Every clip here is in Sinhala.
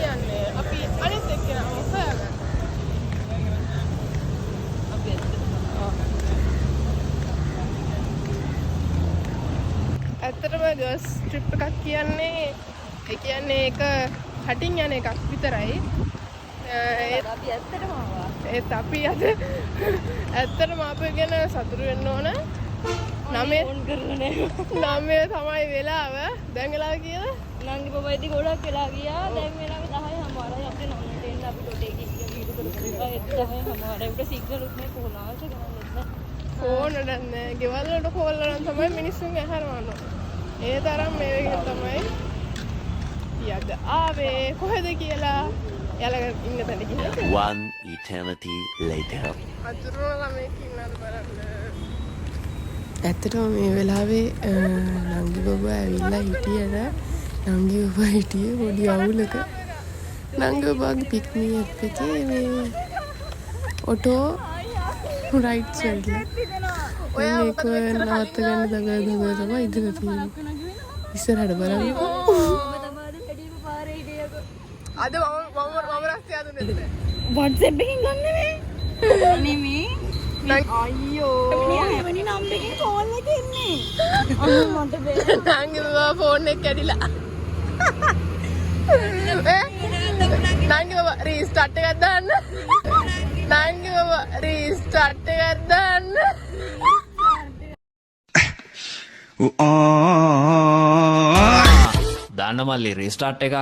කියන්නේ අපි අනිත් එක්කෙනාම හොයාගන්න. අපි ඇත්තටම ගර්ල්ස් ට්‍රිප් එකක් කියන්නේ ඒ කියන්නේ ඒක හටින් යන එකක් විතරයි. අපි ඇත්තටම ආවා. ඒත් අපි අද ඇත්තටම අපේ ගැන සතුටු වෙන්න ඕන. 9 තමයි වෙලාව. දැන් වෙලාව කියලා නංගි බබා ඉතින් ගොඩක් වෙලා ගියා. දැන් වෙලාව 10:00යි අපිට නෝනෙට එන්න අපි ඩොටේ ගිහින් වීඩියෝ කරලා ඒක 10:00යි අපිට සිග්නල් උත් නැහැ කොහොමද ගමන් ෆෝන් නෑ. ගෙවල් වලට කෝල් වලන් තමයි මිනිස්සුන් ඇහැරවන්නේ. ඒ තරම් මේ වගේ තමයි. යද්ද ආවේ කොහෙද කියලා යාළඟ ඉන්න තැන ගිහින්. One eternity later. අතුරුන ළමෙක් ඉන්නවද බලන්න. ඇත්තටම මේ වෙලාවේ නංගි බබා ඇවිල්ලා හිටියද නංගි බබා හිටියේ පොඩි අවුලක. නංගි බබාගේ පික්නික් එකේ මේ ඔටෝ රයිට්ස් වෙලා. ඔය මේක නවත්ත ගන්න දඟ තමයි ඉඳලා තියෙන්නේ. ඉස්සරහට බලන්න. අද මම රස්තිය ආදුනේ. WhatsApp එකෙන් ගන්න නෙමෙයි. අයියෝ. එවනි නම්බර් එකෙන් කෝල් එක එන්නේ. අම්මා මට බෑ. නංගි බබා ෆෝන් එක කැඩිලා. නංගි බබා රීස්ටාර්ට් එකක් දාන්න. නංගි බබා රීස්ටාර්ට් එකක් දාන්න. දාන්න මල්ලි රීස්ටාර්ට් එකක්.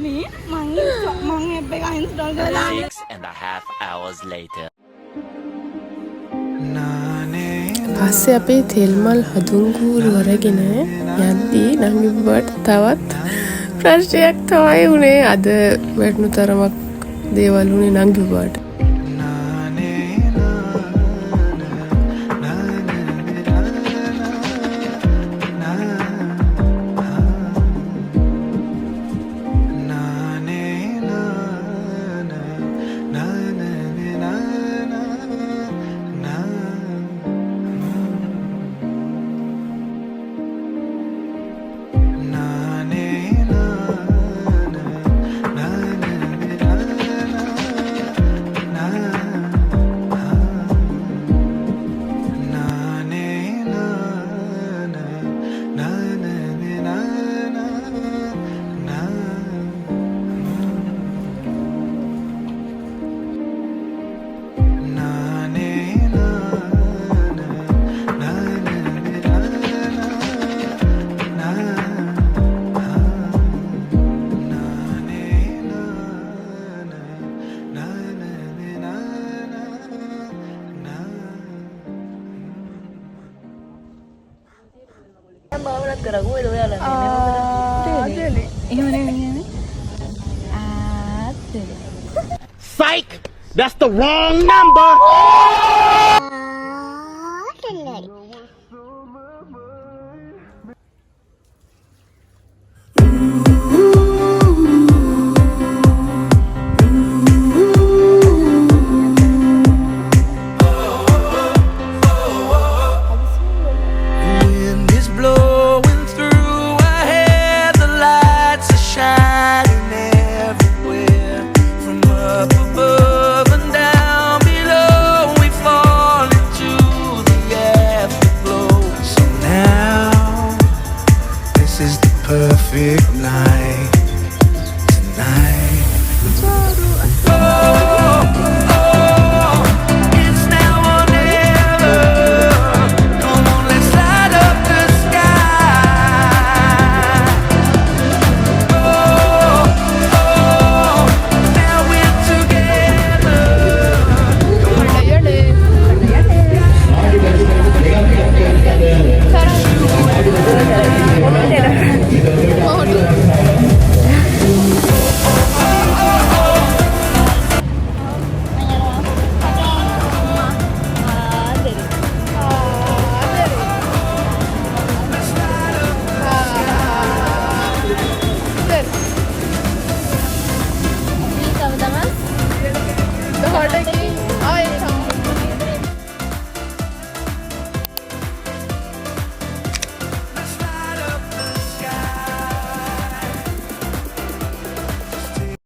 මේ මං ඇප් එක ඉන්ස්ටෝල් කරලා 6.5 hours later. පස්සේ අපේ තෙල්මල් හදුන්කූරු වරගෙන යද්දී නංගි බබාට තවත් ප්‍රශ්නයක් තමයි උනේ. අද වැටුණු තරමක් දේවල් උනේ නංගි බබාට. බාවලක් කරගු වෙල ඔයාලා ආදලේ. එහෙම නෙමෙයි. ආත් Psych! That's the wrong number!